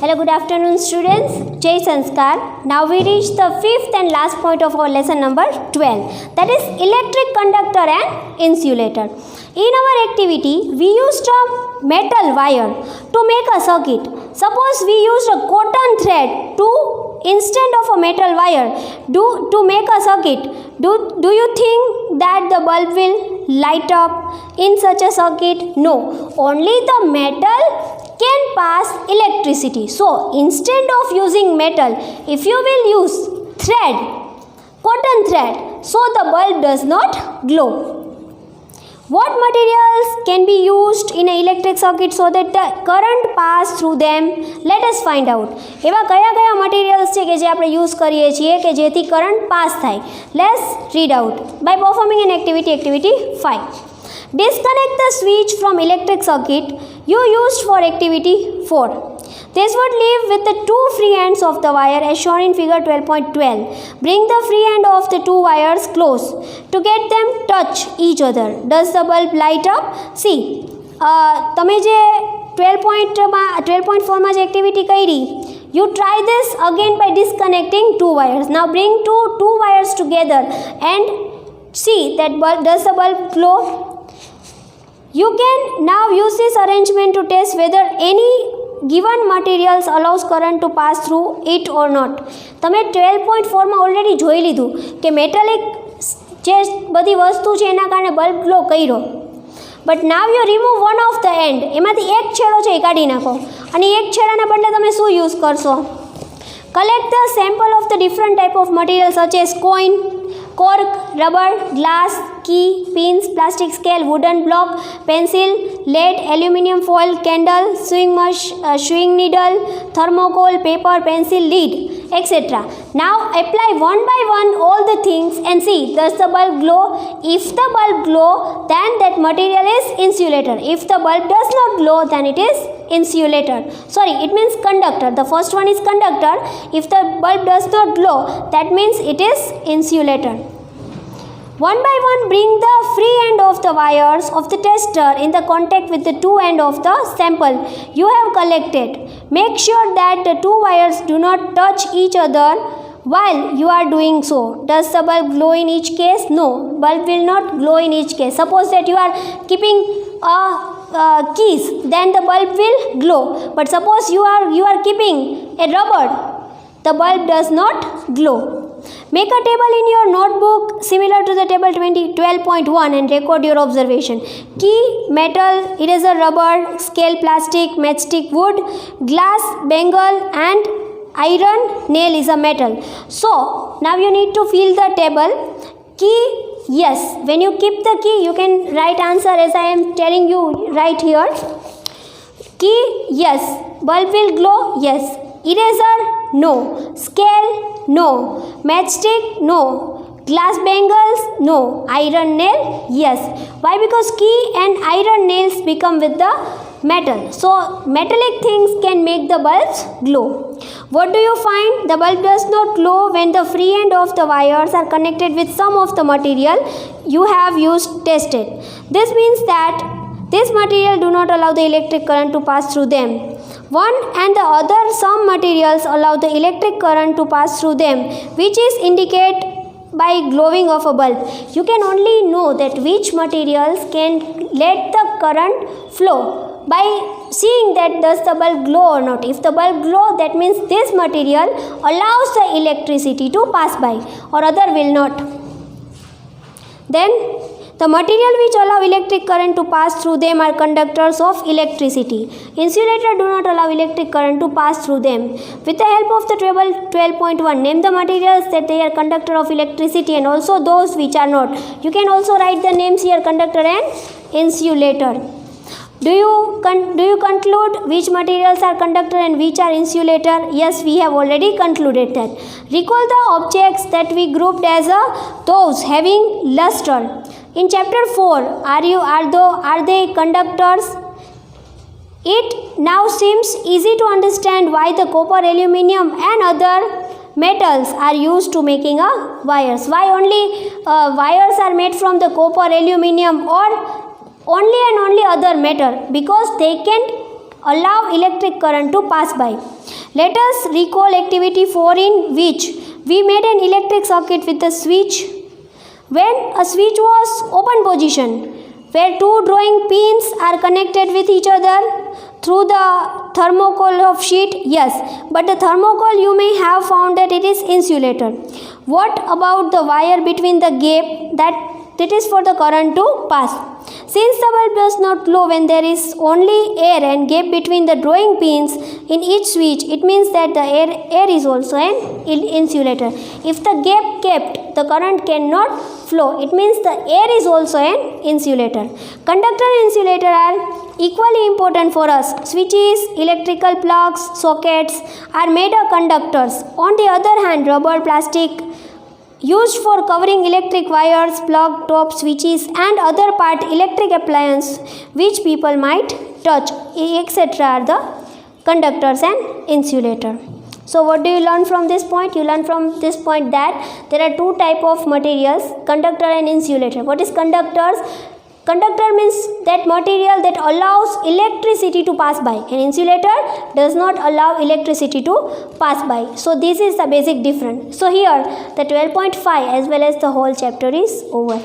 Hello, good afternoon students. Jai Sanskar. Now we reach the fifth and last point of our lesson number 12. That is electric conductor and insulator. In our activity, we used a metal wire to make a circuit. Suppose we used a cotton thread to instead of a metal wire to make a circuit. Do you think that the bulb will light up in such a circuit? No. Only the metal can pass electricity. So instead of using metal, if you will use thread, cotton thread, so the bulb does not glow. What materials can be used in an electric circuit so that the current pass through them? Let us find out. એવા કયા કયા materials છે કે જે આપણે use કરીએ છીએ કે જેથી કરંટ પાસ થાય? Let's read out by performing an activity 5. Disconnect the switch from electric circuit you used for activity 4. This would leave with the two free ends of the wire as shown in figure 12.12. Bring the free end of the two wires close to get them touch each other. Does the bulb light up? See, તમે જે 12.4 માં જે activity કરી, you try this again by disconnecting two wires. Now bring two wires together and see that does the bulb glow? You can now use this arrangement to test whether any given materials allows current to pass through it or not. તમે 12.4 માં already જોઈ લીધું કે metallic જે બધી વસ્તુ છે એના કારણે બલ્બ ગ્લો કર્યો. But now you remove one of the and, એમાંથી એક છેડો છે એ કાઢી નાખો અને એક છેડાને બદલે તમે શું યુઝ કરશો? Collect the sample of the different type of material such as coin, cork, rubber, glass, key, pins, plastic scale, wooden block, pencil, lead, aluminium foil, candle, sewing needle, thermocol, paper, pencil, lead, etc. Now apply one by one all the things and see, does the bulb glow? If the bulb glow, then that material is insulator. If the bulb does not glow, then it is insulator. Sorry, it means conductor. The first one is conductor. If the bulb does not glow, that means it is insulator. One by one bring the free end of the wires of the tester in the contact with the two end of the sample you have collected. Make sure that the two wires do not touch each other while you are doing so. Does the bulb glow in each case? No, bulb will not glow in each case. Suppose that you are keeping keys, then the bulb will glow. But suppose you are keeping a rubber, the bulb does not glow. Make a table in your notebook similar to the table 12.1 and record your observation. Key, metal, eraser, rubber, scale, plastic, matchstick, wood, glass, bangle and iron nail is a metal. So now you need to fill the table. Key, yes, when you keep the key you can write answer as I am telling you right here. Key, yes. Bulb will glow, yes. Eraser, no. Scale, no. Matchstick, no. Glass bangles, no. Iron nail, yes. Why? Because key and iron nails become with the metal. So metallic things can make the bulbs glow. What do you find? The bulb does not glow when the free end of the wires are connected with some of the material you have tested. This means that this material do not allow the electric current to pass through them. One and the other some materials allow the electric current to pass through them, which is indicated by glowing of a bulb. You can only know that which materials can let the current flow by seeing that does the bulb glow or not. If the bulb glow, that means this material allows the electricity to pass by or other will not. Then the material which allow electric current to pass through them are conductors of electricity. Insulator do not allow electric current to pass through them. With the help of the table 12.1, name the materials that they are conductor of electricity and also those which are not. You can also write the names here, conductor and insulator. Do you conclude which materials are conductor and which are insulator? Yes, we have already concluded that. Recall the objects that we grouped as those having luster. In chapter 4, are they conductors? It now seems easy to understand why the copper, aluminium and other metals are used to making wires. Why only wires are made from the copper, aluminium or only and only other metal? Because they can allow electric current to pass by. Let us recall activity 4 in which we made an electric circuit with a switch. When a switch was open position, where two drawing pins are connected with each other through the thermocol of sheet, yes, but the thermocol you may have found that it is insulator. What about the wire between the gap that is for the current to pass? Since the bulb does not glow when there is only air and gap between the drawing pins in each switch, it means that the air is also an insulator. If the gap kept, the current cannot flow. It means the air is also an insulator. Conductor and insulator are equally important for us. Switches, electrical plugs, sockets are made of conductors. On the other hand, rubber, plastic, used for covering electric wires, plug, top, switches and other part electric appliances which people might touch, etc. are the conductors and insulator. So what do you learn from this point? You learn from this point that there are two type of materials, conductor and insulator. What is conductors? Conductor means that material that allows electricity to pass by, and insulator does not allow electricity to pass by. So this is the basic difference. So here the 12.5 as well as the whole chapter is over.